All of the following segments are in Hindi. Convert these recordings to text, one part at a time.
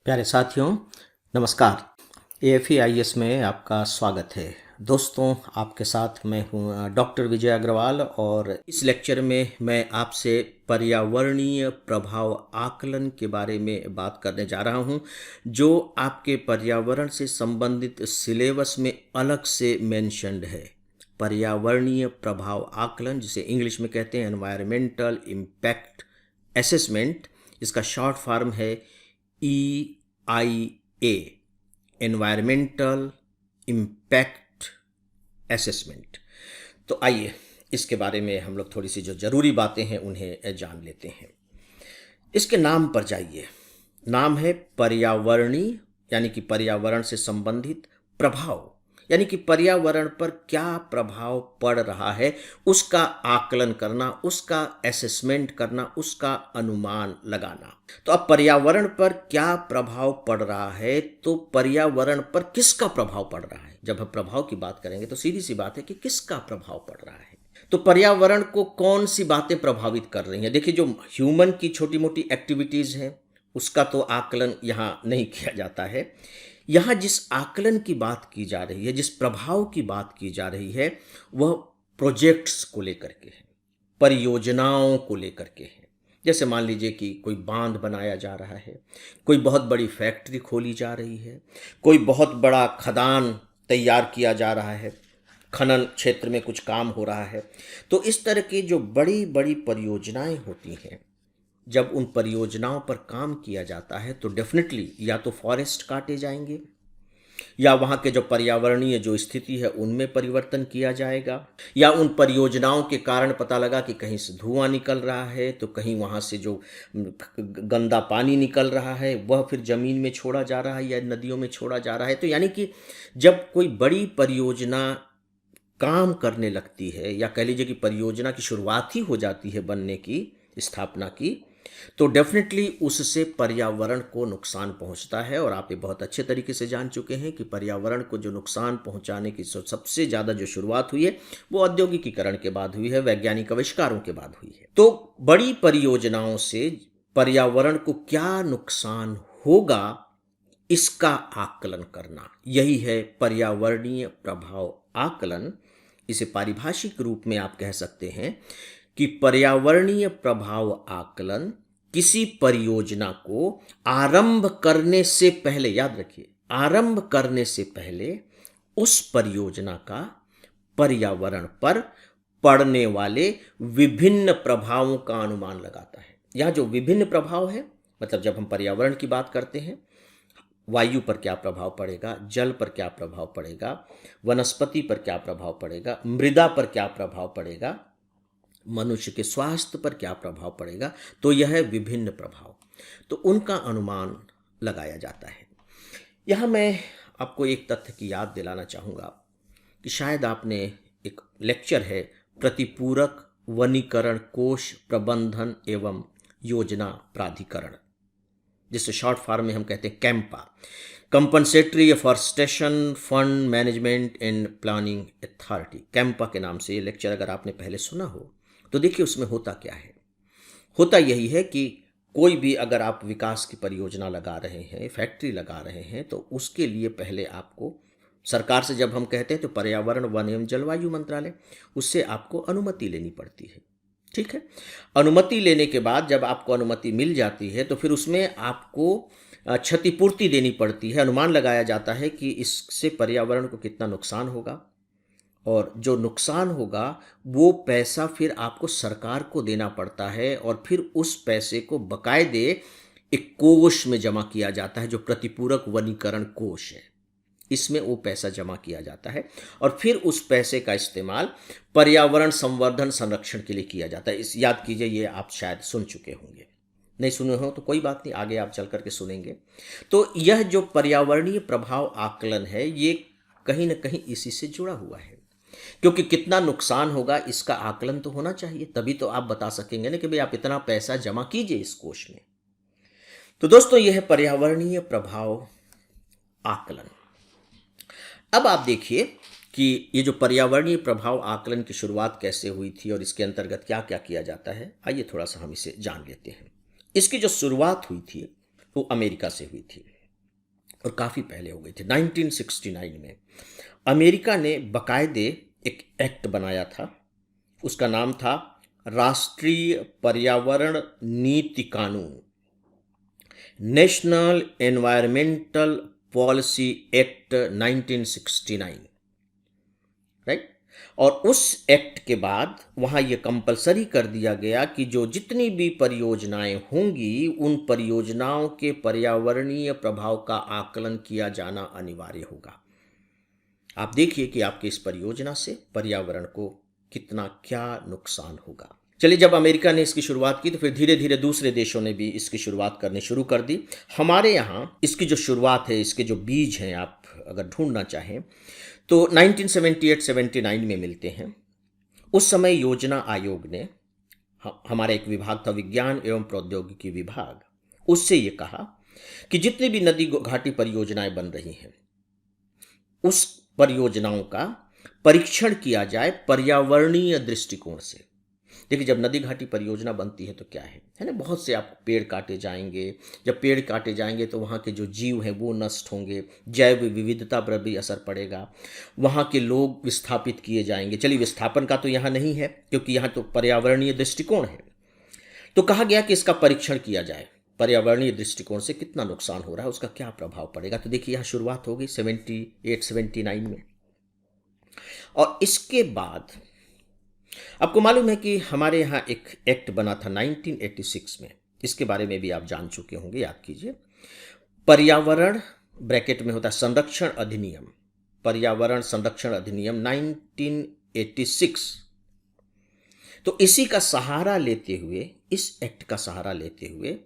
प्यारे साथियों, नमस्कार। AFE-IAS में आपका स्वागत है। दोस्तों, आपके साथ मैं हूँ डॉक्टर विजय अग्रवाल और इस लेक्चर में मैं आपसे पर्यावरणीय प्रभाव आकलन के बारे में बात करने जा रहा हूँ, जो आपके पर्यावरण से संबंधित सिलेबस में अलग से मेंशन्ड है। पर्यावरणीय प्रभाव आकलन, जिसे इंग्लिश में कहते हैं एनवायरमेंटल इम्पैक्ट असेसमेंट, इसका शॉर्ट फॉर्म है EIA, एनवायरमेंटल इम्पैक्ट असेसमेंट। तो आइए इसके बारे में हम लोग थोड़ी सी जो ज़रूरी बातें हैं उन्हें जान लेते हैं। इसके नाम पर जाइए। नाम है पर्यावरणीय, यानी कि पर्यावरण से संबंधित प्रभाव, यानी कि पर्यावरण पर क्या प्रभाव पड़ रहा है उसका आकलन करना, उसका असेसमेंट करना, उसका अनुमान लगाना। तो अब पर्यावरण पर क्या प्रभाव पड़ रहा है, तो पर्यावरण पर किसका प्रभाव पड़ रहा है। जब हम प्रभाव की बात करेंगे तो सीधी सी बात है कि किसका प्रभाव पड़ रहा है। तो पर्यावरण को कौन सी बातें प्रभावित कर रही हैं। देखिए, जो ह्यूमन की छोटी मोटी एक्टिविटीज़ हैं उसका तो आकलन यहाँ नहीं किया जाता है। यहाँ जिस आकलन की बात की जा रही है, जिस प्रभाव की बात की जा रही है, वह प्रोजेक्ट्स को लेकर के है, परियोजनाओं को लेकर के है। जैसे मान लीजिए कि कोई बांध बनाया जा रहा है, कोई बहुत बड़ी फैक्ट्री खोली जा रही है, कोई बहुत बड़ा खदान तैयार किया जा रहा है, खनन क्षेत्र में कुछ काम हो रहा है। तो इस तरह की जो बड़ी बड़ी परियोजनाएं होती हैं, जब उन परियोजनाओं पर काम किया जाता है तो डेफिनेटली या तो फॉरेस्ट काटे जाएंगे, या वहाँ के जो पर्यावरणीय जो स्थिति है उनमें परिवर्तन किया जाएगा, या उन परियोजनाओं के कारण पता लगा कि कहीं से धुआं निकल रहा है तो कहीं वहाँ से जो गंदा पानी निकल रहा है वह फिर ज़मीन में छोड़ा जा रहा है या नदियों में छोड़ा जा रहा है। तो यानी कि जब कोई बड़ी परियोजना काम करने लगती है, या कह लीजिए कि परियोजना की शुरुआत ही हो जाती है बनने की, स्थापना की, तो डेफिनेटली उससे पर्यावरण को नुकसान पहुंचता है। और आप ये बहुत अच्छे तरीके से जान चुके हैं कि पर्यावरण को जो नुकसान पहुंचाने की सबसे ज़्यादा जो शुरुआत हुई है वो औद्योगिकीकरण के बाद हुई है, वैज्ञानिक आविष्कारों के बाद हुई है। तो बड़ी परियोजनाओं से पर्यावरण को क्या नुकसान होगा इसका आकलन करना, यही है पर्यावरणीय प्रभाव आकलन। इसे पारिभाषिक रूप में आप कह सकते हैं कि पर्यावरणीय प्रभाव आकलन किसी परियोजना को आरंभ करने से पहले, याद रखिए, आरंभ करने से पहले उस परियोजना का पर्यावरण पर पड़ने वाले विभिन्न प्रभावों का अनुमान लगाता है। यह जो विभिन्न प्रभाव है, मतलब जब हम पर्यावरण की बात करते हैं, वायु पर क्या प्रभाव पड़ेगा, जल पर क्या प्रभाव पड़ेगा, वनस्पति पर क्या प्रभाव पड़ेगा, मृदा पर क्या प्रभाव पड़ेगा, मनुष्य के स्वास्थ्य पर क्या प्रभाव पड़ेगा, तो यह है विभिन्न प्रभाव। तो उनका अनुमान लगाया जाता है। यहाँ मैं आपको एक तथ्य की याद दिलाना चाहूँगा कि शायद आपने एक लेक्चर है प्रतिपूरक वनीकरण कोष प्रबंधन एवं योजना प्राधिकरण, जिससे शॉर्ट फॉर्म में हम कहते हैं Campa, compensatory afforestation fund management and planning authority. Campa के नाम से ये लेक्चर अगर आपने पहले सुना हो तो देखिए उसमें होता क्या है। होता यही है कि कोई भी अगर आप विकास की परियोजना लगा रहे हैं, फैक्ट्री लगा रहे हैं, तो उसके लिए पहले आपको सरकार से, जब हम कहते हैं तो पर्यावरण वन एवं जलवायु मंत्रालय, उससे आपको अनुमति लेनी पड़ती है। ठीक है। अनुमति लेने के बाद जब आपको अनुमति मिल जाती है तो फिर उसमें आपको क्षतिपूर्ति देनी पड़ती है। अनुमान लगाया जाता है कि इससे पर्यावरण को कितना नुकसान होगा, और जो नुकसान होगा वो पैसा फिर आपको सरकार को देना पड़ता है, और फिर उस पैसे को बकायदे एक कोष में जमा किया जाता है जो प्रतिपूरक वनीकरण कोष है। इसमें वो पैसा जमा किया जाता है और फिर उस पैसे का इस्तेमाल पर्यावरण संवर्धन संरक्षण के लिए किया जाता है। इस याद कीजिए, ये आप शायद सुन चुके होंगे, नहीं सुने हो तो कोई बात नहीं, आगे आप चल करके सुनेंगे। तो यह जो पर्यावरणीय प्रभाव आकलन है ये कहीं ना कहीं इसी से जुड़ा हुआ है, क्योंकि कितना नुकसान होगा इसका आकलन तो होना चाहिए, तभी तो आप बता सकेंगे ना कि भाई आप इतना पैसा जमा कीजिए इस कोष में। तो दोस्तों, यह है पर्यावरणीय प्रभाव आकलन। अब आप देखिए कि ये जो पर्यावरणीय प्रभाव आकलन की शुरुआत कैसे हुई थी और इसके अंतर्गत क्या क्या किया जाता है, आइए थोड़ा सा हम इसे जान लेते हैं। इसकी जो शुरुआत हुई थी वो अमेरिका से हुई थी। और काफ़ी पहले हो गई थी। 1969 में अमेरिका ने बाकायदे एक एक्ट बनाया था, उसका नाम था राष्ट्रीय पर्यावरण नीति कानून, national environmental policy act 1969, right. और उस एक्ट के बाद वहाँ ये कंपलसरी कर दिया गया कि जो जितनी भी परियोजनाएं होंगी उन परियोजनाओं के पर्यावरणीय प्रभाव का आकलन किया जाना अनिवार्य होगा। आप देखिए कि आपकी इस परियोजना से पर्यावरण को कितना क्या नुकसान होगा। चलिए, जब अमेरिका ने इसकी शुरुआत की तो फिर धीरे धीरे दूसरे देशों ने भी इसकी शुरुआत करनी शुरू कर दी। हमारे यहाँ इसकी जो शुरुआत है, इसके जो बीज हैं, आप अगर ढूंढना चाहें तो 1978-79 में मिलते हैं। उस समय योजना आयोग ने, हमारा एक विभाग था विज्ञान एवं प्रौद्योगिकी विभाग, उससे ये कहा कि जितनी भी नदी घाटी परियोजनाएं बन रही हैं उस परियोजनाओं का परीक्षण किया जाए पर्यावरणीय दृष्टिकोण से। देखिए, जब नदी घाटी परियोजना बनती है तो क्या है ना, बहुत से आप पेड़ काटे जाएंगे। जब पेड़ काटे जाएंगे तो वहाँ के जो जीव हैं वो नष्ट होंगे, जैव विविधता पर भी असर पड़ेगा, वहाँ के लोग विस्थापित किए जाएंगे। चलिए, विस्थापन का तो यहाँ नहीं है क्योंकि यहाँ तो पर्यावरणीय दृष्टिकोण है। तो कहा गया कि इसका परीक्षण किया जाए, पर्यावरणीय दृष्टिकोण से कितना नुकसान हो रहा है, उसका क्या प्रभाव पड़ेगा। तो देखिए, यहाँ शुरुआत हो गई 78-79 में। और इसके बाद आपको मालूम है कि हमारे यहाँ एक एक्ट बना था 1986 में, इसके बारे में भी आप जान चुके होंगे, याद कीजिए। पर्यावरण ब्रैकेट में होता है संरक्षण अधिनियम, पर्यावरण संरक्षण अधिनियम 1986। तो इसी का सहारा लेते हुए, इस एक्ट का सहारा लेते हुए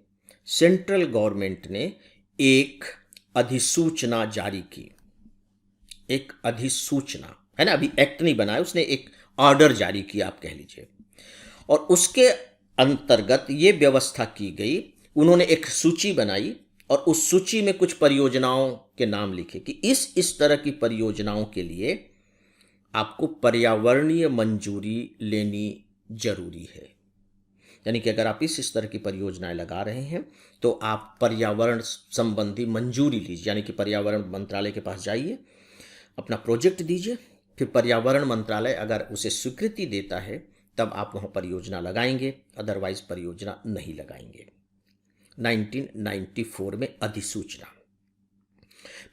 सेंट्रल गवर्नमेंट ने एक अधिसूचना जारी की। एक अधिसूचना है ना, अभी एक्ट नहीं बनाया, उसने एक ऑर्डर जारी किया, आप कह लीजिए। और उसके अंतर्गत ये व्यवस्था की गई, उन्होंने एक सूची बनाई और उस सूची में कुछ परियोजनाओं के नाम लिखे कि इस तरह की परियोजनाओं के लिए आपको पर्यावरणीय मंजूरी लेनी जरूरी है। यानी कि अगर आप इस तरह की परियोजनाएं लगा रहे हैं तो आप पर्यावरण संबंधी मंजूरी लीजिए, यानी कि पर्यावरण मंत्रालय के पास जाइए, अपना प्रोजेक्ट दीजिए, फिर पर्यावरण मंत्रालय अगर उसे स्वीकृति देता है तब आप वहाँ परियोजना लगाएंगे, अदरवाइज परियोजना नहीं लगाएंगे। 1994 में अधिसूचना।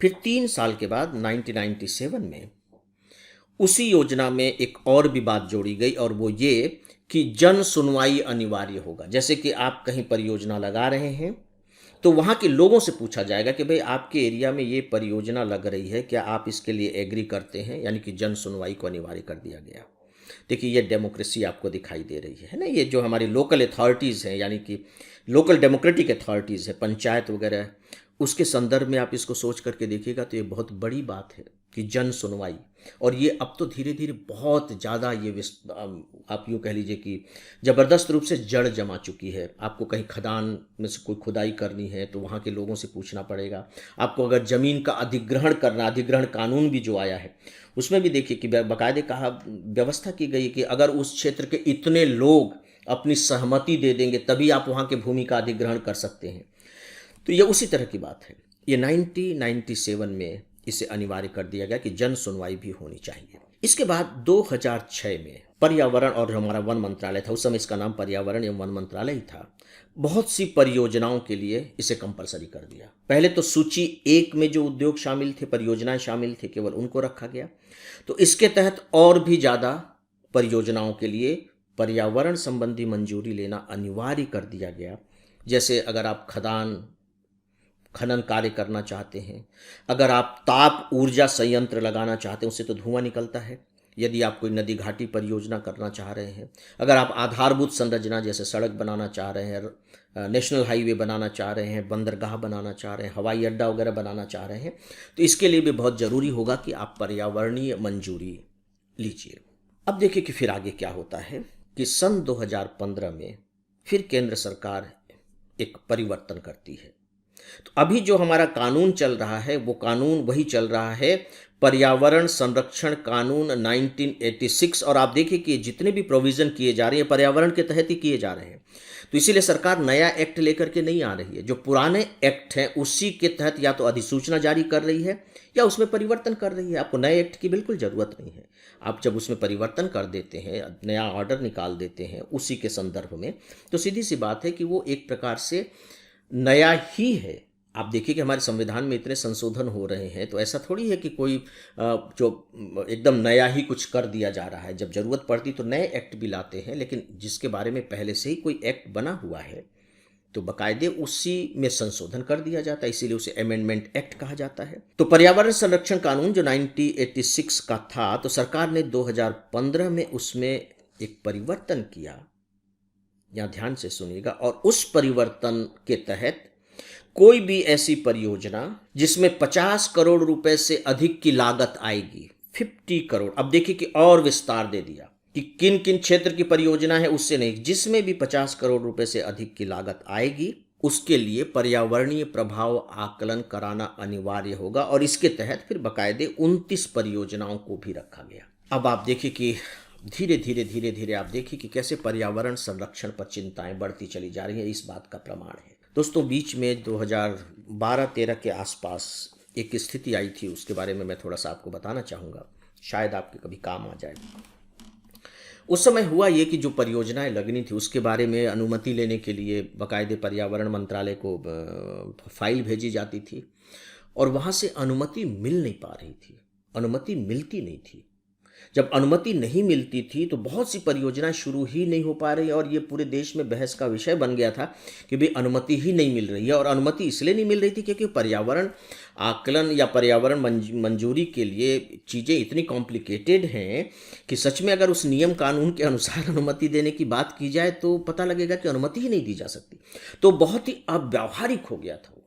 फिर 3 साल के बाद 1997 में उसी योजना में एक और भी बात जोड़ी गई, और वो ये कि जन सुनवाई अनिवार्य होगा। जैसे कि आप कहीं परियोजना लगा रहे हैं तो वहाँ के लोगों से पूछा जाएगा कि भाई आपके एरिया में ये परियोजना लग रही है, क्या आप इसके लिए एग्री करते हैं, यानी कि जन सुनवाई को अनिवार्य कर दिया गया। देखिए, ये डेमोक्रेसी आपको दिखाई दे रही है ना। ये जो हमारी लोकल अथॉरिटीज़ हैं, यानी कि लोकल डेमोक्रेटिक अथॉरिटीज़ है, पंचायत वगैरह, उसके संदर्भ में आप इसको सोच करके देखिएगा तो ये बहुत बड़ी बात है कि जन सुनवाई। और ये अब तो धीरे धीरे बहुत ज़्यादा ये आप यूँ कह लीजिए कि ज़बरदस्त रूप से जड़ जमा चुकी है। आपको कहीं खदान में से कोई खुदाई करनी है तो वहाँ के लोगों से पूछना पड़ेगा। आपको अगर ज़मीन का अधिग्रहण करना, अधिग्रहण कानून भी जो आया है उसमें भी देखिए कि बाकायदे कहा, व्यवस्था की गई कि अगर उस क्षेत्र के इतने लोग अपनी सहमति दे देंगे तभी आप वहाँ के भूमि का अधिग्रहण कर सकते हैं। तो ये उसी तरह की बात है। ये 1997 में इसे अनिवार्य कर दिया गया कि जन सुनवाई भी होनी चाहिए। इसके बाद 2006 में पर्यावरण और हमारा वन मंत्रालय था, उस समय इसका नाम पर्यावरण एवं वन मंत्रालय ही था, बहुत सी परियोजनाओं के लिए इसे कंपलसरी कर दिया। पहले तो सूची 1 में जो उद्योग शामिल थे, परियोजनाएं शामिल थे, केवल उनको रखा गया। तो इसके तहत और भी ज़्यादा परियोजनाओं के लिए पर्यावरण संबंधी मंजूरी लेना अनिवार्य कर दिया गया। जैसे अगर आप खनन कार्य करना चाहते हैं, अगर आप ताप ऊर्जा संयंत्र लगाना चाहते हैं, उससे तो धुआं निकलता है। यदि आप कोई नदी घाटी परियोजना करना चाह रहे हैं, अगर आप आधारभूत संरचना जैसे सड़क बनाना चाह रहे हैं, नेशनल हाईवे बनाना चाह रहे हैं, बंदरगाह बनाना चाह रहे हैं, हवाई अड्डा वगैरह बनाना चाह रहे हैं, तो इसके लिए भी बहुत ज़रूरी होगा कि आप पर्यावरणीय मंजूरी लीजिए। अब देखिए कि फिर आगे क्या होता है कि सन 2015 में फिर केंद्र सरकार एक परिवर्तन करती है। तो अभी जो हमारा कानून चल रहा है वो कानून वही चल रहा है, पर्यावरण संरक्षण कानून 1986। और आप देखिए कि जितने भी प्रोविज़न किए जा रहे हैं पर्यावरण के तहत ही किए जा रहे हैं। तो इसीलिए सरकार नया एक्ट लेकर के नहीं आ रही है, जो पुराने एक्ट हैं उसी के तहत या तो अधिसूचना जारी कर रही है या उसमें परिवर्तन कर रही है। आपको नए एक्ट की बिल्कुल ज़रूरत नहीं है। आप जब उसमें परिवर्तन कर देते हैं, नया ऑर्डर निकाल देते हैं उसी के संदर्भ में, तो सीधी सी बात है कि वो एक प्रकार से नया ही है। आप देखिए कि हमारे संविधान में इतने संशोधन हो रहे हैं, तो ऐसा थोड़ी है कि कोई जो एकदम नया ही कुछ कर दिया जा रहा है। जब ज़रूरत पड़ती तो नए एक्ट भी लाते हैं, लेकिन जिसके बारे में पहले से ही कोई एक्ट बना हुआ है तो बाकायदे उसी में संशोधन कर दिया जाता है, इसीलिए उसे अमेंडमेंट एक्ट कहा जाता है। तो पर्यावरण संरक्षण कानून जो 1986 का था, तो सरकार ने 2015 में उसमें एक परिवर्तन किया, यहाँ ध्यान से सुनिएगा। और उस परिवर्तन के तहत कोई भी ऐसी परियोजना जिसमें 50 करोड़ रुपए से अधिक की लागत आएगी, 50 करोड़, अब देखिए कि और विस्तार दे दिया कि किन किन क्षेत्र की परियोजना है, उससे नहीं, जिसमें भी 50 करोड़ रुपए से अधिक की लागत आएगी उसके लिए पर्यावरणीय प्रभाव आकलन कराना अनिवार्य होगा। और इसके तहत फिर बाकायदे 29 परियोजनाओं को भी रखा गया। अब आप देखिए कि धीरे धीरे आप देखिए कि कैसे पर्यावरण संरक्षण पर चिंताएं बढ़ती चली जा रही हैं, इस बात का प्रमाण है। दोस्तों, बीच में 2012-13 के आसपास एक स्थिति आई थी, उसके बारे में मैं थोड़ा सा आपको बताना चाहूँगा, शायद आपके कभी काम आ जाए। उस समय हुआ ये कि जो परियोजनाएं लगनी थी उसके बारे में अनुमति लेने के लिए बाकायदे पर्यावरण मंत्रालय को फाइल भेजी जाती थी और वहाँ से अनुमति मिल नहीं पा रही थी, अनुमति मिलती नहीं थी। जब अनुमति नहीं मिलती थी तो बहुत सी परियोजनाएं शुरू ही नहीं हो पा रही, और ये पूरे देश में बहस का विषय बन गया था कि भाई अनुमति ही नहीं मिल रही है। और अनुमति इसलिए नहीं मिल रही थी क्योंकि पर्यावरण आकलन या पर्यावरण मंजूरी के लिए चीज़ें इतनी कॉम्प्लिकेटेड हैं कि सच में अगर उस नियम कानून के अनुसार अनुमति देने की बात की जाए तो पता लगेगा कि अनुमति ही नहीं दी जा सकती। तो बहुत ही अव्यावहारिक हो गया था।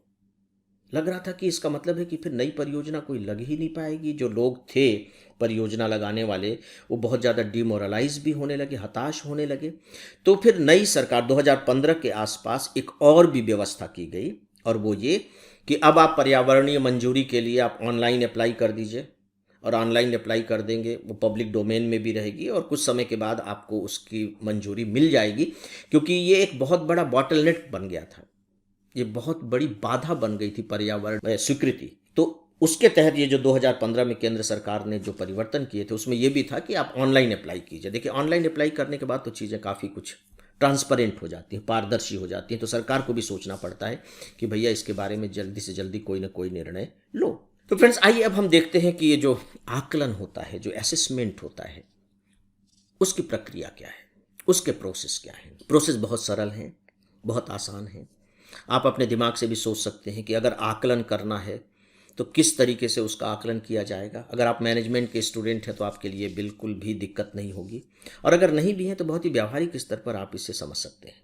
लग रहा था कि इसका मतलब है कि फिर नई परियोजना कोई लग ही नहीं पाएगी। जो लोग थे परियोजना लगाने वाले वो बहुत ज़्यादा डिमोरलाइज भी होने लगे, हताश होने लगे। तो फिर नई सरकार 2015 के आसपास एक और भी व्यवस्था की गई, और वो ये कि अब आप पर्यावरणीय मंजूरी के लिए आप ऑनलाइन अप्लाई कर दीजिए, और ऑनलाइन अप्लाई कर देंगे, वो पब्लिक डोमेन में भी रहेगी और कुछ समय के बाद आपको उसकी मंजूरी मिल जाएगी। क्योंकि ये एक बहुत बड़ा बॉटलनेक बन गया था, ये बहुत बड़ी बाधा बन गई थी पर्यावरण स्वीकृति। तो उसके तहत ये जो 2015 में केंद्र सरकार ने जो परिवर्तन किए थे उसमें ये भी था कि आप ऑनलाइन अप्लाई कीजिए। देखिए, ऑनलाइन अप्लाई करने के बाद तो चीज़ें काफ़ी कुछ ट्रांसपेरेंट हो जाती हैं, पारदर्शी हो जाती हैं। तो सरकार को भी सोचना पड़ता है कि भैया इसके बारे में जल्दी से जल्दी कोई ना कोई निर्णय लो। तो फ्रेंड्स, आइए अब हम देखते हैं कि ये जो आकलन होता है, जो असेसमेंट होता है, उसकी प्रक्रिया क्या है, उसके प्रोसेस क्या है। प्रोसेस बहुत सरल है, बहुत आसान है। आप अपने दिमाग से भी सोच सकते हैं कि अगर आकलन करना है तो किस तरीके से उसका आकलन किया जाएगा। अगर आप मैनेजमेंट के स्टूडेंट हैं तो आपके लिए बिल्कुल भी दिक्कत नहीं होगी, और अगर नहीं भी हैं तो बहुत ही व्यावहारिक स्तर पर आप इसे समझ सकते हैं।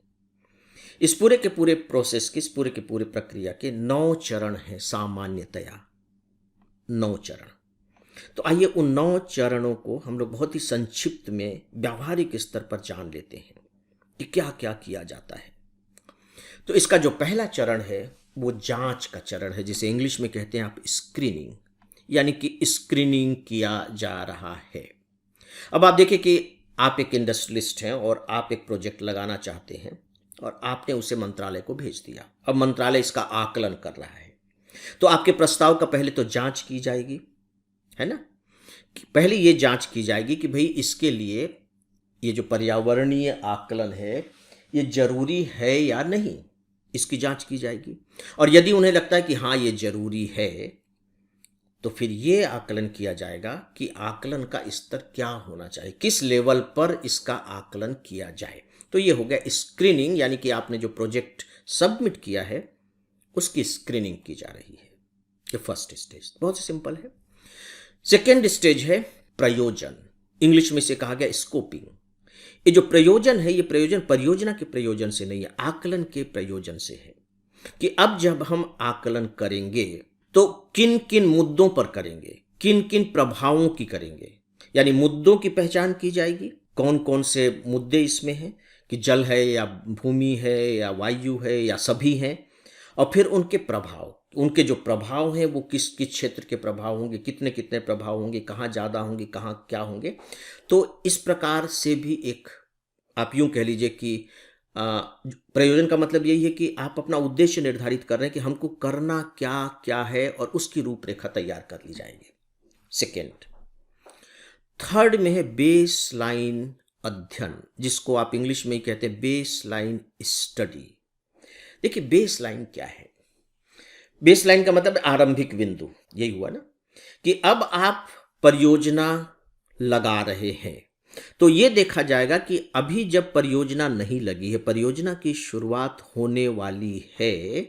इस पूरे के पूरे प्रोसेस की, इस पूरे के पूरे प्रक्रिया के 9 चरण हैं सामान्यतया, 9 चरण। तो आइए उन 9 चरणों को हम लोग बहुत ही संक्षिप्त में व्यावहारिक स्तर पर जान लेते हैं कि क्या क्या किया जाता है। तो इसका जो पहला चरण है वो जांच का चरण है, जिसे इंग्लिश में कहते हैं आप स्क्रीनिंग, यानी कि स्क्रीनिंग किया जा रहा है। अब आप देखिए कि आप एक इंडस्ट्रियलिस्ट हैं और आप एक प्रोजेक्ट लगाना चाहते हैं और आपने उसे मंत्रालय को भेज दिया। अब मंत्रालय इसका आकलन कर रहा है, तो आपके प्रस्ताव का पहले तो जांच की जाएगी, है ना। पहले ये जांच की जाएगी कि भाई इसके लिए ये जो पर्यावरणीय आकलन है ये जरूरी है या नहीं, इसकी जांच की जाएगी। और यदि उन्हें लगता है कि हाँ ये जरूरी है तो फिर ये आकलन किया जाएगा कि आकलन का स्तर क्या होना चाहिए, किस लेवल पर इसका आकलन किया जाए। तो ये हो गया स्क्रीनिंग, यानी कि आपने जो प्रोजेक्ट सबमिट किया है उसकी स्क्रीनिंग की जा रही है। ये फर्स्ट स्टेज बहुत सिंपल है। सेकेंड स्टेज है प्रयोजन, इंग्लिश में इसे कहा गया स्कोपिंग। ये जो प्रयोजन है, ये प्रयोजन परियोजना के प्रयोजन से नहीं है, आकलन के प्रयोजन से है कि अब जब हम आकलन करेंगे तो किन किन मुद्दों पर करेंगे, किन किन प्रभावों की करेंगे। यानी मुद्दों की पहचान की जाएगी, कौन कौन से मुद्दे इसमें हैं, कि जल है या भूमि है या वायु है या सभी हैं। और फिर उनके प्रभाव, उनके जो प्रभाव हैं वो किस किस क्षेत्र के प्रभाव होंगे, कितने कितने प्रभाव होंगे, कहाँ ज़्यादा होंगे, कहाँ क्या होंगे। तो इस प्रकार से भी एक, आप यूँ कह लीजिए कि प्रयोजन का मतलब यही है कि आप अपना उद्देश्य निर्धारित कर रहे हैं कि हमको करना क्या क्या है, और उसकी रूपरेखा तैयार कर ली जाएगी। सेकेंड, थर्ड में है बेस लाइन अध्ययन, जिसको आप इंग्लिश में ही कहते हैं बेस लाइन स्टडी। देखिए बेस लाइन क्या है? बेस लाइन का मतलब आरंभिक बिंदु, यही हुआ ना, कि अब आप परियोजना लगा रहे हैं तो ये देखा जाएगा कि अभी जब परियोजना नहीं लगी है, परियोजना की शुरुआत होने वाली है,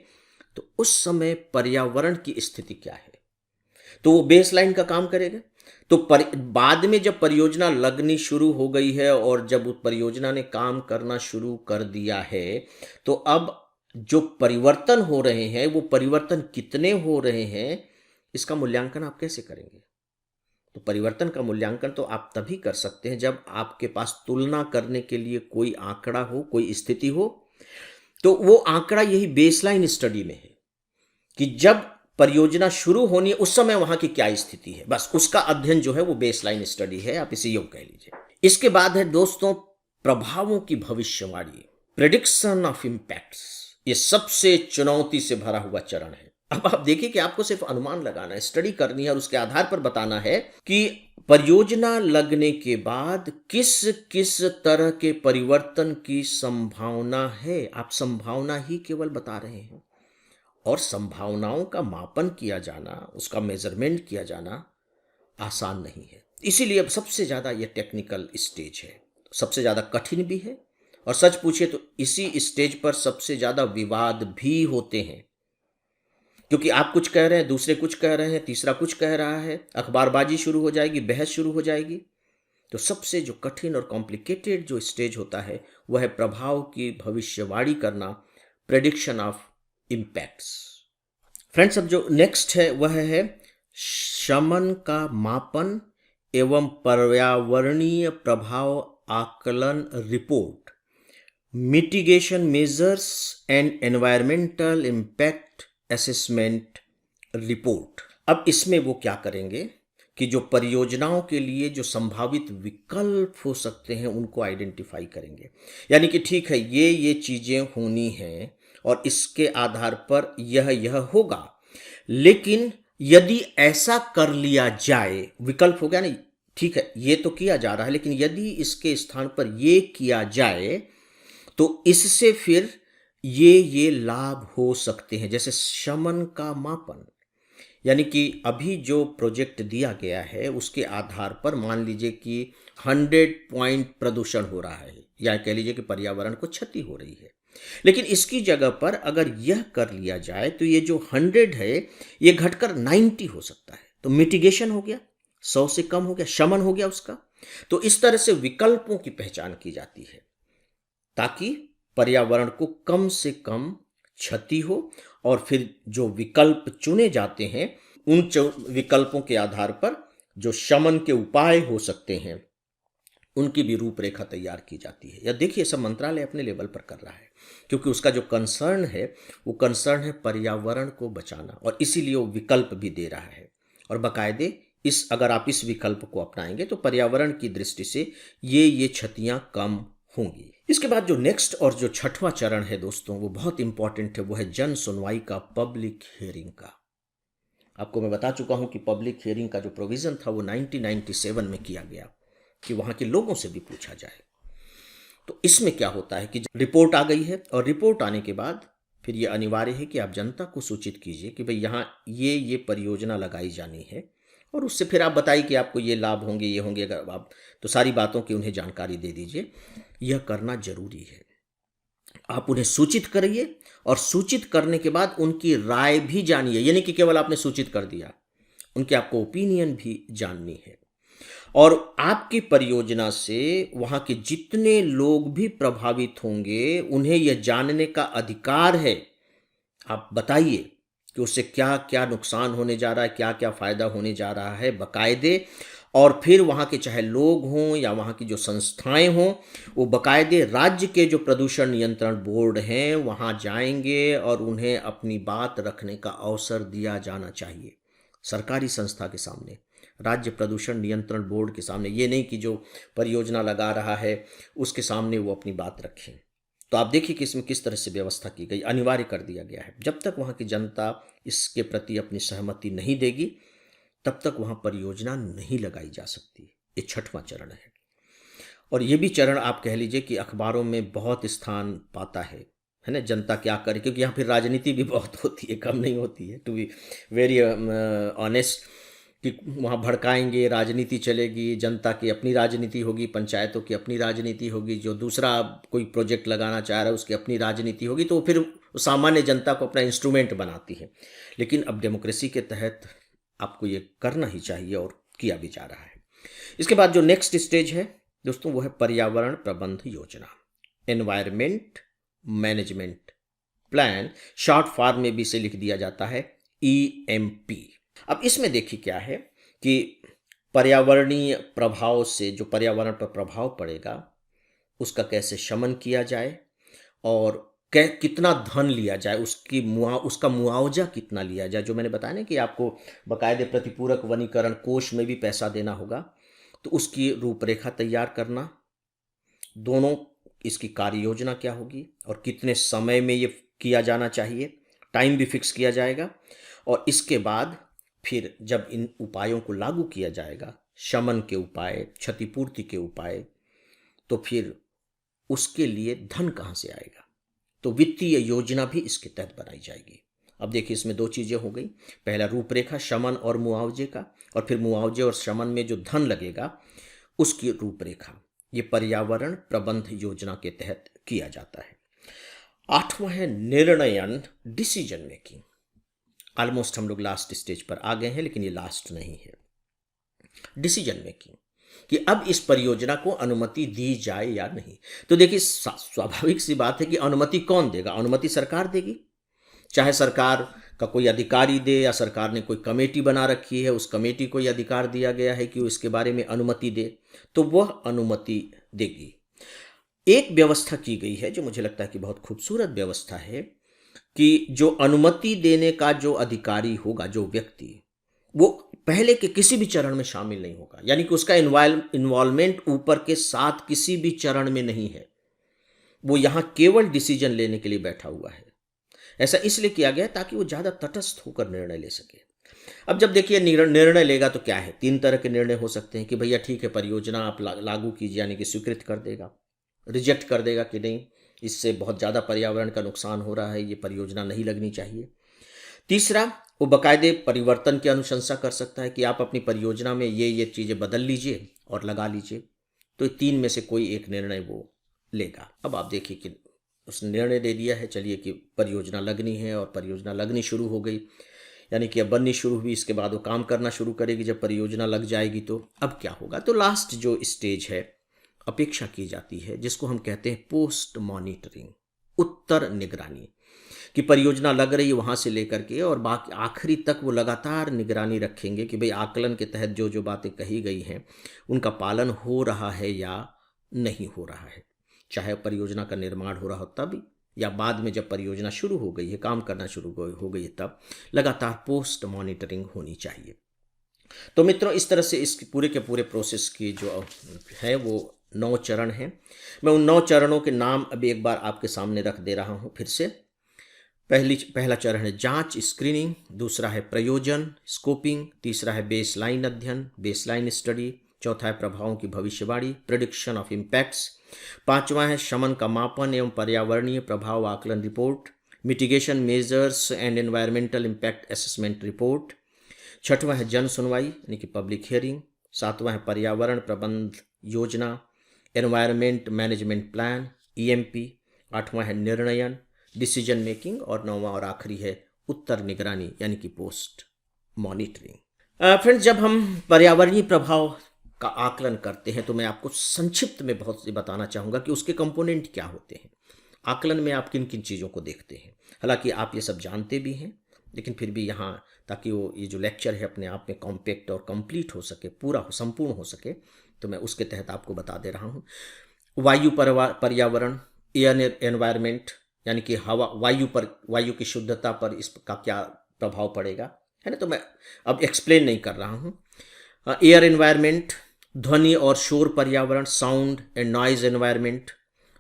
तो उस समय पर्यावरण की स्थिति क्या है, तो वो बेसलाइन का काम करेगा। तो बाद में जब परियोजना लगनी शुरू हो गई है और जब उस परियोजना ने काम करना शुरू कर दिया है, तो अब जो परिवर्तन हो रहे हैं वो परिवर्तन कितने हो रहे हैं, इसका मूल्यांकन आप कैसे करेंगे? तो परिवर्तन का मूल्यांकन तो आप तभी कर सकते हैं जब आपके पास तुलना करने के लिए कोई आंकड़ा हो, कोई स्थिति हो। तो वो आंकड़ा यही बेसलाइन स्टडी में है कि जब परियोजना शुरू होनी है उस समय वहां की क्या स्थिति है, बस उसका अध्ययन जो है वो बेसलाइन स्टडी है, आप इसे यूं कह लीजिए। इसके बाद है दोस्तों प्रभावों की भविष्यवाणी, प्रेडिक्शन ऑफ इम्पैक्ट्स। ये सबसे चुनौती से भरा हुआ चरण है। अब आप देखिए कि आपको सिर्फ अनुमान लगाना है, स्टडी करनी है और उसके आधार पर बताना है कि परियोजना लगने के बाद किस किस तरह के परिवर्तन की संभावना है। आप संभावना ही केवल बता रहे हैं, और संभावनाओं का मापन किया जाना, उसका मेजरमेंट किया जाना आसान नहीं है। इसीलिए अब सबसे ज़्यादा ये टेक्निकल स्टेज है, सबसे ज़्यादा कठिन भी है, और सच पूछिए तो इसी स्टेज पर सबसे ज़्यादा विवाद भी होते हैं, क्योंकि आप कुछ कह रहे हैं, दूसरे कुछ कह रहे हैं, तीसरा कुछ कह रहा है, अखबारबाजी शुरू हो जाएगी, बहस शुरू हो जाएगी। तो सबसे जो कठिन और कॉम्प्लिकेटेड जो स्टेज होता है वह है प्रभाव की भविष्यवाणी करना, प्रेडिक्शन ऑफ इम्पैक्ट्स। फ्रेंड्स, अब जो नेक्स्ट है वह है शमन का मापन एवं पर्यावरणीय प्रभाव आकलन report, mitigation measures and environmental impact assessment report. अब इसमें वो क्या करेंगे कि जो परियोजनाओं के लिए जो संभावित विकल्प हो सकते हैं उनको आइडेंटिफाई करेंगे। यानी कि ठीक है, ये चीजें होनी हैं और इसके आधार पर यह होगा, लेकिन यदि ऐसा कर लिया जाए, विकल्प हो गया नहीं, ठीक है ये तो किया जा रहा है, लेकिन यदि इसके स्थान पर ये किया जाए तो इससे फिर ये लाभ हो सकते हैं। जैसे शमन का मापन, यानी कि अभी जो प्रोजेक्ट दिया गया है उसके आधार पर मान लीजिए कि 100 पॉइंट प्रदूषण हो रहा है, या कह लीजिए कि पर्यावरण को क्षति हो रही है, लेकिन इसकी जगह पर अगर यह कर लिया जाए तो ये जो 100 है ये घटकर 90 हो सकता है। तो मिटिगेशन हो गया, 100 से कम हो गया, शमन हो गया उसका। तो इस तरह से विकल्पों की पहचान की जाती है ताकि पर्यावरण को कम से कम क्षति हो, और फिर जो विकल्प चुने जाते हैं उन विकल्पों के आधार पर जो शमन के उपाय हो सकते हैं उनकी भी रूपरेखा तैयार की जाती है। या देखिए सब मंत्रालय अपने लेवल पर कर रहा है, क्योंकि उसका जो कंसर्न है वो कंसर्न है पर्यावरण को बचाना, और इसीलिए वो विकल्प भी दे रहा है। और बाकायदे अगर आप इस विकल्प को अपनाएंगे तो पर्यावरण की दृष्टि से ये क्षतियां कम होंगी। इसके बाद जो नेक्स्ट और जो छठवां चरण है दोस्तों वो बहुत इंपॉर्टेंट है, वो है जन सुनवाई का, पब्लिक हियरिंग का। आपको मैं बता चुका हूं कि पब्लिक हियरिंग का जो प्रोविजन था वो 1997 में किया गया कि वहां के लोगों से भी पूछा जाए। तो इसमें क्या होता है कि रिपोर्ट आ गई है, और रिपोर्ट आने के बाद फिर ये अनिवार्य है कि आप जनता को सूचित कीजिए कि भाई यहाँ ये परियोजना लगाई जानी है, और उससे फिर आप बताइए कि आपको ये लाभ होंगे, ये होंगे, अगर आप तो सारी बातों की उन्हें जानकारी दे दीजिए। यह करना जरूरी है, आप उन्हें सूचित करिए, और सूचित करने के बाद उनकी राय भी जानिए। यानी कि केवल आपने सूचित कर दिया, उनके आपको ओपिनियन भी जाननी है। और आपकी परियोजना से वहां के जितने लोग भी प्रभावित होंगे उन्हें यह जानने का अधिकार है। आप बताइए कि उससे क्या क्या नुकसान होने जा रहा है, क्या क्या फायदा होने जा रहा है बाकायदे, और फिर वहाँ के चाहे लोग हों या वहाँ की जो संस्थाएं हों, वो बाकायदे राज्य के जो प्रदूषण नियंत्रण बोर्ड हैं वहाँ जाएंगे और उन्हें अपनी बात रखने का अवसर दिया जाना चाहिए सरकारी संस्था के सामने, राज्य प्रदूषण नियंत्रण बोर्ड के सामने। ये नहीं कि जो परियोजना लगा रहा है उसके सामने वो अपनी बात रखें। तो आप देखिए कि इसमें किस तरह से व्यवस्था की गई, अनिवार्य कर दिया गया है। जब तक वहाँ की जनता इसके प्रति अपनी सहमति नहीं देगी तब तक वहाँ परियोजना नहीं लगाई जा सकती। ये 6वां चरण है और ये भी चरण आप कह लीजिए कि अखबारों में बहुत स्थान पाता है ना, जनता क्या करे, क्योंकि यहाँ फिर राजनीति भी बहुत होती है, कम नहीं होती है, टू बी वेरी ऑनेस्ट, कि वहाँ भड़काएंगे, राजनीति चलेगी, जनता की अपनी राजनीति होगी, पंचायतों की अपनी राजनीति होगी, जो दूसरा कोई प्रोजेक्ट लगाना चाह रहा है उसकी अपनी राजनीति होगी, तो फिर सामान्य जनता को अपना इंस्ट्रूमेंट बनाती है। लेकिन अब डेमोक्रेसी के तहत आपको ये करना ही चाहिए और किया भी जा रहा है। इसके बाद जो नेक्स्ट स्टेज है दोस्तों वो है पर्यावरण प्रबंध योजना, environment management plan, short form में भी इसे लिख दिया जाता है EMP। अब इसमें देखिए क्या है कि पर्यावरणीय प्रभाव से जो पर्यावरण पर प्रभाव पड़ेगा उसका कैसे शमन किया जाए और कितना धन लिया जाए, उसका मुआवजा कितना लिया जाए। जो मैंने बताया ना कि आपको बाकायदे प्रतिपूरक वनीकरण कोष में भी पैसा देना होगा, तो उसकी रूपरेखा तैयार करना, दोनों इसकी कार्य योजना क्या होगी और कितने समय में ये किया जाना चाहिए, टाइम भी फिक्स किया जाएगा। और इसके बाद फिर जब इन उपायों को लागू किया जाएगा, शमन के उपाय, क्षतिपूर्ति के उपाय, तो फिर उसके लिए धन कहाँ से आएगा, तो वित्तीय योजना भी इसके तहत बनाई जाएगी। अब देखिए इसमें 2 चीज़ें हो गई, पहला रूपरेखा शमन और मुआवजे का, और फिर मुआवजे और शमन में जो धन लगेगा उसकी रूपरेखा, ये पर्यावरण प्रबंध योजना के तहत किया जाता है। 8वां है निर्णयन, डिसीजन मेकिंग। ऑलमोस्ट हम लोग लास्ट स्टेज पर आ गए हैं, लेकिन ये लास्ट नहीं है। डिसीजन मेकिंग कि अब इस परियोजना को अनुमति दी जाए या नहीं। तो देखिए स्वाभाविक सी बात है कि अनुमति कौन देगा, अनुमति सरकार देगी, चाहे सरकार का कोई अधिकारी दे या सरकार ने कोई कमेटी बना रखी है, उस कमेटी को यह अधिकार दिया गया है कि वो इसके बारे में अनुमति दे, तो वह अनुमति देगी। एक व्यवस्था की गई है जो मुझे लगता है कि बहुत खूबसूरत व्यवस्था है कि जो अनुमति देने का जो अधिकारी होगा, जो व्यक्ति, वो पहले के किसी भी चरण में शामिल नहीं होगा, यानी कि उसका इन्वॉल्वमेंट ऊपर के 7 किसी भी चरण में नहीं है, वो यहाँ केवल डिसीजन लेने के लिए बैठा हुआ है। ऐसा इसलिए किया गया ताकि वो ज़्यादा तटस्थ होकर निर्णय ले सके। अब जब देखिए निर्णय लेगा तो क्या है, 3 तरह के निर्णय हो सकते हैं कि भैया ठीक है परियोजना आप लागू कीजिए, यानी कि स्वीकृत कर देगा, रिजेक्ट कर देगा कि नहीं इससे बहुत ज़्यादा पर्यावरण का नुकसान हो रहा है, ये परियोजना नहीं लगनी चाहिए। तीसरा, वो बाकायदे परिवर्तन की अनुशंसा कर सकता है कि आप अपनी परियोजना में ये चीज़ें बदल लीजिए और लगा लीजिए। तो 3 में से कोई एक निर्णय वो लेगा। अब आप देखिए कि उसने निर्णय दे दिया है, चलिए कि परियोजना लगनी है, और परियोजना लगनी शुरू हो गई, यानी कि अब बननी शुरू हुई। इसके बाद वो काम करना शुरू करेगी। जब परियोजना लग जाएगी तो अब क्या होगा, तो लास्ट जो स्टेज है अपेक्षा की जाती है, जिसको हम कहते हैं पोस्ट मॉनिटरिंग, उत्तर निगरानी, कि परियोजना लग रही है वहाँ से लेकर के और बाकी आखिरी तक वो लगातार निगरानी रखेंगे कि भाई आकलन के तहत जो जो बातें कही गई हैं उनका पालन हो रहा है या नहीं हो रहा है, चाहे परियोजना का निर्माण हो रहा हो तब या बाद में जब परियोजना शुरू हो गई है, काम करना शुरू हो गई है, तब लगातार पोस्ट मॉनिटरिंग होनी चाहिए। तो मित्रों, इस तरह से इस पूरे के पूरे प्रोसेस की जो है वो 9 चरण हैं। मैं उन 9 चरणों के नाम अभी एक बार आपके सामने रख दे रहा हूँ फिर से। पहला चरण है जांच, स्क्रीनिंग। दूसरा है प्रयोजन, स्कोपिंग। तीसरा है बेसलाइन अध्ययन, बेसलाइन स्टडी। चौथा है प्रभावों की भविष्यवाणी, प्रेडिक्शन ऑफ इम्पैक्ट्स। 5वां है शमन का मापन एवं पर्यावरणीय प्रभाव आकलन report, mitigation measures and environmental impact assessment report. 6वां है जन सुनवाई यानी कि पब्लिक हियरिंग। 7वां है पर्यावरण प्रबंध योजना, एनवायरमेंट मैनेजमेंट प्लान, EMP। 8वां है निर्णयन, डिसीजन मेकिंग। और 9वां और आखिरी है उत्तर निगरानी यानी कि पोस्ट मॉनिटरिंग। फ्रेंड्स, जब हम पर्यावरणीय प्रभाव का आकलन करते हैं तो मैं आपको संक्षिप्त में बहुत से बताना चाहूँगा कि उसके कंपोनेंट क्या होते हैं। आकलन में आप किन किन चीज़ों को देखते हैं, हालांकि आप ये सब जानते भी हैं, लेकिन फिर भी यहाँ ताकि वो ये जो लेक्चर है अपने आप में कॉम्पैक्ट और कंप्लीट हो सके, पूरा संपूर्ण हो सके, तो मैं उसके तहत आपको बता दे रहा हूँ। पर्यावरण, एयर एनवायरनमेंट, यानी कि हवा, वायु की शुद्धता पर इसका क्या प्रभाव पड़ेगा, है ना। तो मैं अब एक्सप्लेन नहीं कर रहा हूँ। एयर एनवायरनमेंट, ध्वनि और शोर पर्यावरण, साउंड एंड नॉइज एनवायरनमेंट।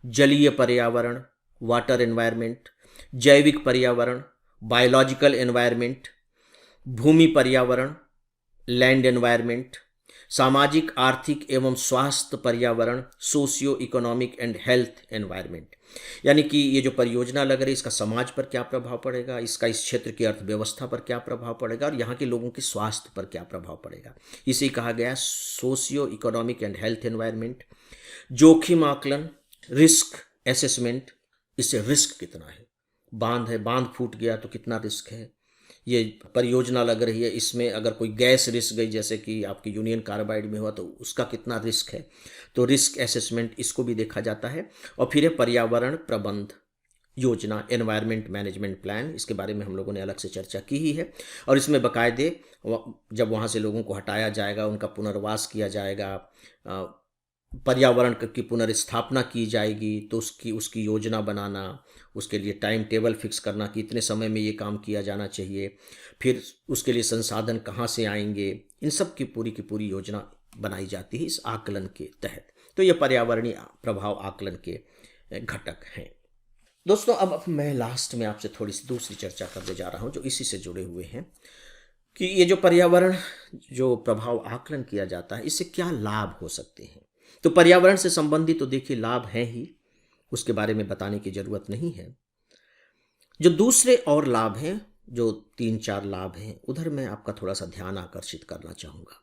जलीय पर्यावरण, वाटर एनवायरनमेंट। जैविक पर्यावरण, बायोलॉजिकल एनवायरनमेंट। भूमि पर्यावरण, लैंड एनवायरनमेंट। सामाजिक, आर्थिक एवं स्वास्थ्य पर्यावरण, socio economic and health environment. यानी कि ये जो परियोजना लग रही है, इसका समाज पर क्या प्रभाव पड़ेगा, इसका इस क्षेत्र की अर्थव्यवस्था पर क्या प्रभाव पड़ेगा, और यहाँ के लोगों के स्वास्थ्य पर क्या प्रभाव पड़ेगा। इसे कहा गया socio economic and health environment. जोखिम आकलन, रिस्क एसेसमेंट, इससे रिस्क कितना है, बांध है, बांध फूट गया तो कितना रिस्क है, ये परियोजना लग रही है, इसमें अगर कोई गैस रिस्क गई जैसे कि आपकी यूनियन कार्बाइड में हुआ तो उसका कितना रिस्क है, तो रिस्क एसेसमेंट, इसको भी देखा जाता है। और फिर है पर्यावरण प्रबंध योजना, एनवायरनमेंट मैनेजमेंट प्लान, इसके बारे में हम लोगों ने अलग से चर्चा की ही है। और इसमें बाकायदे जब वहाँ से लोगों को हटाया जाएगा, उनका पुनर्वास किया जाएगा, पर्यावरण की पुनर्स्थापना की जाएगी, तो उसकी उसकी योजना बनाना, उसके लिए टाइम टेबल फिक्स करना कि इतने समय में ये काम किया जाना चाहिए, फिर उसके लिए संसाधन कहाँ से आएंगे, इन सब की पूरी योजना बनाई जाती है इस आकलन के तहत। तो ये पर्यावरणीय प्रभाव आकलन के घटक हैं। दोस्तों, अब मैं लास्ट में आपसे थोड़ी सी दूसरी चर्चा करने जा रहा हूँ जो इसी से जुड़े हुए हैं, कि ये जो पर्यावरण जो प्रभाव आकलन किया जाता है, इससे क्या लाभ हो सकते हैं। तो पर्यावरण से संबंधित तो देखिए लाभ हैं ही, उसके बारे में बताने की जरूरत नहीं है। जो दूसरे और लाभ हैं, जो 3-4 लाभ हैं, उधर मैं आपका थोड़ा सा ध्यान आकर्षित करना चाहूँगा।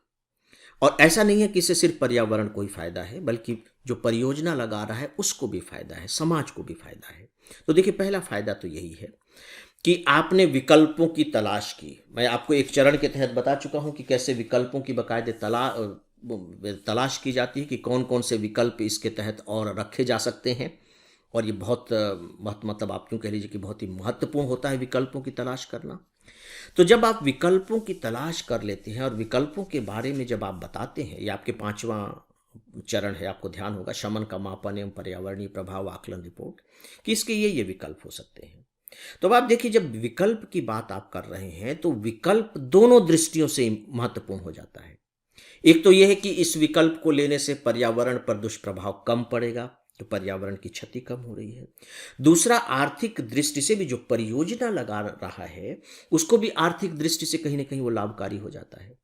और ऐसा नहीं है कि इससे सिर्फ पर्यावरण को ही फायदा है, बल्कि जो परियोजना लगा रहा है उसको भी फायदा है, समाज को भी फायदा है। तो देखिए, पहला फायदा तो यही है कि आपने विकल्पों की तलाश की। मैं आपको एक चरण के तहत बता चुका हूं कि कैसे विकल्पों की बाकायदे तलाश की जाती है, कि कौन कौन से विकल्प इसके तहत और रखे जा सकते हैं। और ये बहुत मतलब आप यूँ कह लीजिए कि बहुत ही महत्वपूर्ण होता है विकल्पों की तलाश करना। तो जब आप विकल्पों की तलाश कर लेते हैं और विकल्पों के बारे में जब आप बताते हैं, ये आपके 5वां चरण है, आपको ध्यान होगा, शमन का मापन एवं पर्यावरणीय प्रभाव आकलन रिपोर्ट, कि इसके ये विकल्प हो सकते हैं। तो अब आप देखिए, जब विकल्प की बात आप कर रहे हैं तो विकल्प दोनों दृष्टियों से महत्वपूर्ण हो जाता है। एक तो यह है कि इस विकल्प को लेने से पर्यावरण पर दुष्प्रभाव कम पड़ेगा, तो पर्यावरण की क्षति कम हो रही है। दूसरा, आर्थिक दृष्टि से भी जो परियोजना लगा रहा है उसको भी आर्थिक दृष्टि से कहीं ना कहीं वो लाभकारी हो जाता है,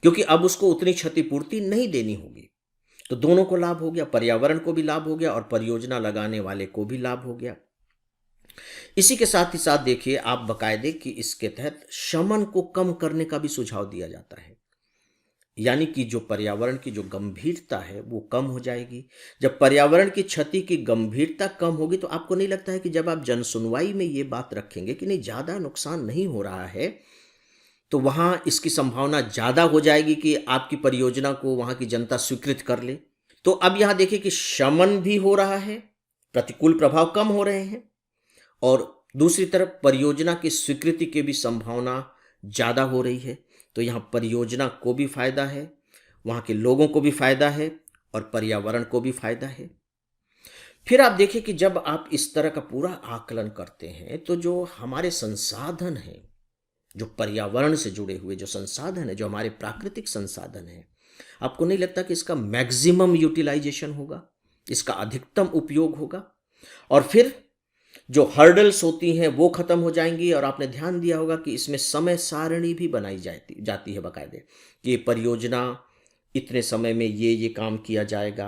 क्योंकि अब उसको उतनी क्षतिपूर्ति नहीं देनी होगी। तो दोनों को लाभ हो गया, पर्यावरण को भी लाभ हो गया और परियोजना लगाने वाले को भी लाभ हो गया। इसी के साथ ही साथ देखिए आप बकायदे कि इसके तहत शमन को कम करने का भी सुझाव दिया जाता है, यानी कि जो पर्यावरण की जो गंभीरता है वो कम हो जाएगी। जब पर्यावरण की क्षति की गंभीरता कम होगी तो आपको नहीं लगता है कि जब आप जनसुनवाई में ये बात रखेंगे कि नहीं, ज़्यादा नुकसान नहीं हो रहा है, तो वहाँ इसकी संभावना ज़्यादा हो जाएगी कि आपकी परियोजना को वहाँ की जनता स्वीकृत कर ले। तो अब यहाँ देखिए कि शमन भी हो रहा है, प्रतिकूल प्रभाव कम हो रहे हैं, और दूसरी तरफ परियोजना की स्वीकृति की भी संभावना ज़्यादा हो रही है। तो यहाँ परियोजना को भी फायदा है, वहाँ के लोगों को भी फायदा है और पर्यावरण को भी फायदा है। फिर आप देखिए कि जब आप इस तरह का पूरा आकलन करते हैं तो जो हमारे संसाधन हैं, जो पर्यावरण से जुड़े हुए जो संसाधन है, जो हमारे प्राकृतिक संसाधन है, आपको नहीं लगता कि इसका मैक्सिमम यूटिलाइजेशन होगा, इसका अधिकतम उपयोग होगा, और फिर जो हर्डल्स होती हैं वो खत्म हो जाएंगी। और आपने ध्यान दिया होगा कि इसमें समय सारणी भी बनाई जाती है बाकायदे, कि ये परियोजना इतने समय में ये काम किया जाएगा,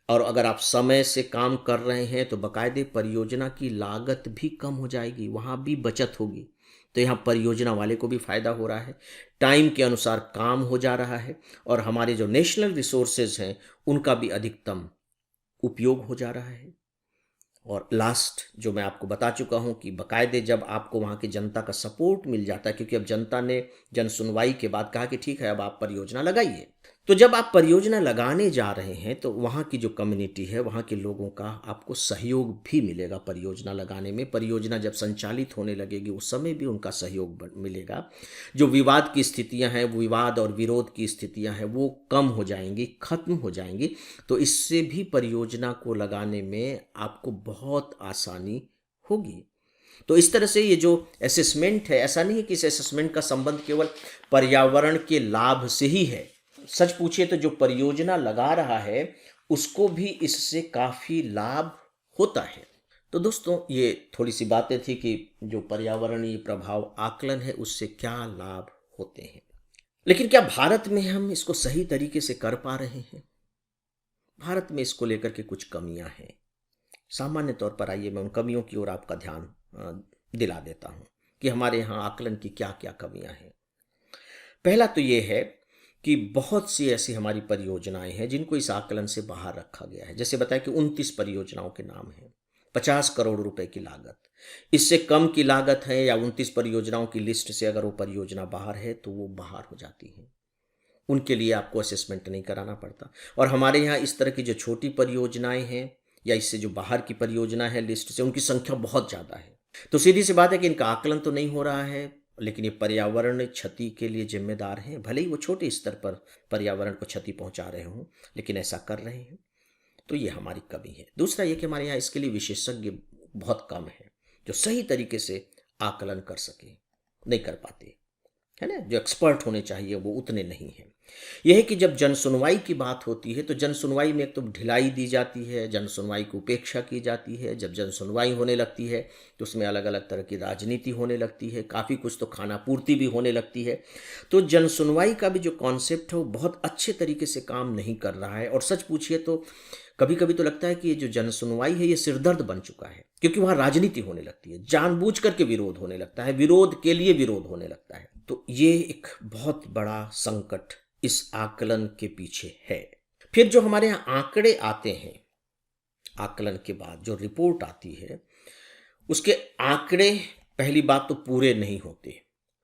और अगर आप समय से काम कर रहे हैं तो बाकायदे परियोजना की लागत भी कम हो जाएगी, वहाँ भी बचत होगी। तो यहाँ परियोजना वाले को भी फायदा हो रहा है, टाइम के अनुसार काम हो जा रहा है, और हमारे जो नेशनल रिसोर्सेज हैं उनका भी अधिकतम उपयोग हो जा रहा है। और लास्ट जो मैं आपको बता चुका हूं कि बाकायदे जब आपको वहां की जनता का सपोर्ट मिल जाता है, क्योंकि अब जनता ने जन सुनवाई के बाद कहा कि ठीक है अब आप परियोजना लगाइए, तो जब आप परियोजना लगाने जा रहे हैं तो वहाँ की जो कम्युनिटी है, वहाँ के लोगों का आपको सहयोग भी मिलेगा परियोजना लगाने में। परियोजना जब संचालित होने लगेगी उस समय भी उनका सहयोग मिलेगा। जो विवाद की स्थितियाँ हैं, वो विवाद और विरोध की स्थितियाँ हैं, वो कम हो जाएंगी, खत्म हो जाएंगी। तो इससे भी परियोजना को लगाने में आपको बहुत आसानी होगी। तो इस तरह से ये जो असेसमेंट है, ऐसा नहीं है कि इस असेसमेंट का संबंध केवल पर्यावरण के लाभ से ही है। सच पूछिए तो जो परियोजना लगा रहा है उसको भी इससे काफ़ी लाभ होता है। तो दोस्तों, ये थोड़ी सी बातें थी कि जो पर्यावरणीय प्रभाव आकलन है उससे क्या लाभ होते हैं। लेकिन क्या भारत में हम इसको सही तरीके से कर पा रहे हैं? भारत में इसको लेकर के कुछ कमियां हैं। सामान्य तौर पर आइए मैं उन कमियों की ओर आपका ध्यान दिला देता हूं कि हमारे यहाँ आकलन की क्या क्या कमियां हैं। पहला तो ये है कि बहुत सी ऐसी हमारी परियोजनाएं हैं जिनको इस आकलन से बाहर रखा गया है। जैसे बताया कि 29 परियोजनाओं के नाम हैं, 50 करोड़ रुपए की लागत। इससे कम की लागत है या 29 परियोजनाओं की लिस्ट से अगर वो परियोजना बाहर है तो वो बाहर हो जाती है। उनके लिए आपको असेसमेंट नहीं कराना पड़ता। और हमारे यहाँ इस तरह की जो छोटी परियोजनाएं हैं या इससे जो बाहर की परियोजना है लिस्ट से, उनकी संख्या बहुत ज़्यादा है। तो सीधी सी बात है कि इनका आकलन तो नहीं हो रहा है, लेकिन ये पर्यावरण क्षति के लिए जिम्मेदार हैं। भले ही वो छोटे स्तर पर पर्यावरण को क्षति पहुंचा रहे हों, लेकिन ऐसा कर रहे हैं। तो ये हमारी कमी है। दूसरा ये कि हमारे यहाँ इसके लिए विशेषज्ञ बहुत कम है जो सही तरीके से आकलन कर सके, नहीं कर पाते, है ना। जो एक्सपर्ट होने चाहिए वो उतने नहीं हैं। यह है कि जब जन सुनवाई की बात होती है तो जन सुनवाई में एक तो ढिलाई दी जाती है, जन सुनवाई की उपेक्षा की जाती है। जब जन सुनवाई होने लगती है तो उसमें अलग अलग तरह की राजनीति होने लगती है, काफ़ी कुछ तो खाना पूर्ति भी होने लगती है। तो जन सुनवाई का भी जो कॉन्सेप्ट है वो बहुत अच्छे तरीके से काम नहीं कर रहा है। और सच पूछिए तो कभी कभी तो लगता है कि ये जो जन सुनवाई है ये सिरदर्द बन चुका है, क्योंकि वहाँ राजनीति होने लगती है, जानबूझ करके विरोध होने लगता है, विरोध के लिए विरोध होने लगता है। तो ये एक बहुत बड़ा संकट इस आकलन के पीछे है। फिर जो हमारे यहाँ आंकड़े आते हैं, आकलन के बाद जो रिपोर्ट आती है, उसके आंकड़े पहली बात तो पूरे नहीं होते।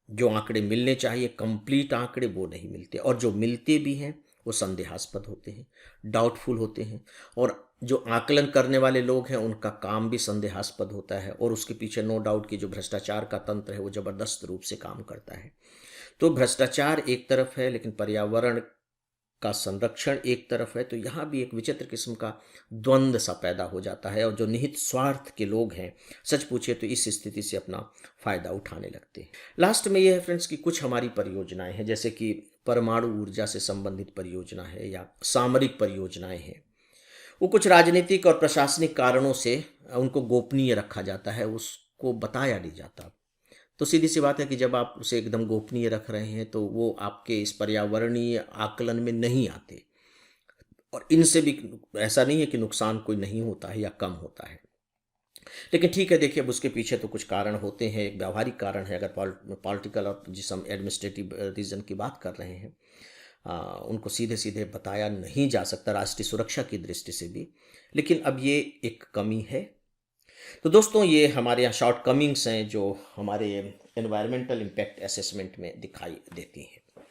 जो आंकड़े मिलने चाहिए कंप्लीट आंकड़े वो नहीं मिलते, और जो मिलते भी हैं वो संदेहास्पद होते हैं, डाउटफुल होते हैं। और जो आकलन करने वाले लोग हैं उनका काम भी संदेहास्पद होता है, और उसके पीछे नो डाउट कि जो भ्रष्टाचार का तंत्र है वो ज़बरदस्त रूप से काम करता है। तो भ्रष्टाचार एक तरफ है, लेकिन पर्यावरण का संरक्षण एक तरफ है। तो यहाँ भी एक विचित्र किस्म का द्वंद्व सा पैदा हो जाता है, और जो निहित स्वार्थ के लोग हैं सच पूछे तो इस स्थिति से अपना फ़ायदा उठाने लगते हैं। लास्ट में ये है फ्रेंड्स कि कुछ हमारी परियोजनाएं हैं, जैसे कि परमाणु ऊर्जा से संबंधित परियोजना है या सामरिक परियोजनाएं हैं, वो कुछ राजनीतिक और प्रशासनिक कारणों से उनको गोपनीय रखा जाता है, उसको बताया नहीं जाता। तो सीधी सी बात है कि जब आप उसे एकदम गोपनीय रख रहे हैं तो वो आपके इस पर्यावरणीय आकलन में नहीं आते। और इनसे भी ऐसा नहीं है कि नुकसान कोई नहीं होता है या कम होता है, लेकिन ठीक है, देखिए अब उसके पीछे तो कुछ कारण होते हैं। एक व्यावहारिक कारण है, अगर पॉलिटिकल और जिस हम एडमिनिस्ट्रेटिव रीज़न की बात कर रहे हैं, उनको सीधे सीधे बताया नहीं जा सकता राष्ट्रीय सुरक्षा की दृष्टि से भी, लेकिन अब ये एक कमी है। तो दोस्तों, ये हमारे यहाँ शॉर्ट कमिंग्स हैं जो हमारे एनवायरमेंटल इम्पैक्ट असेसमेंट में दिखाई देती हैं।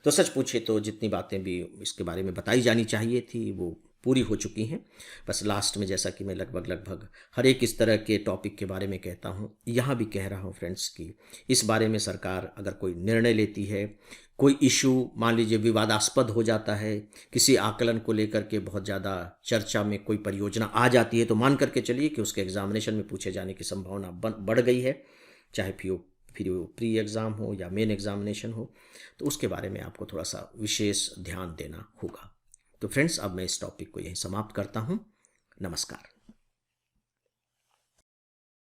तो सच पूछे तो जितनी बातें भी इसके बारे में बताई जानी चाहिए थी वो पूरी हो चुकी हैं। बस लास्ट में जैसा कि मैं लगभग हर एक इस तरह के टॉपिक के बारे में कहता हूँ, यहाँ भी कह रहा हूँ फ्रेंड्स कि इस बारे में सरकार अगर कोई निर्णय लेती है, कोई इशू मान लीजिए विवादास्पद हो जाता है, किसी आकलन को लेकर के बहुत ज़्यादा चर्चा में कोई परियोजना आ जाती है, तो मान करके चलिए कि उसके एग्जामिनेशन में पूछे जाने की संभावना बढ़ गई है, चाहे फिर वो प्री एग्ज़ाम हो या मेन एग्जामिनेशन हो। तो उसके बारे में आपको थोड़ा सा विशेष ध्यान देना होगा। तो फ्रेंड्स, अब मैं इस टॉपिक को यहीं समाप्त करता हूँ। नमस्कार।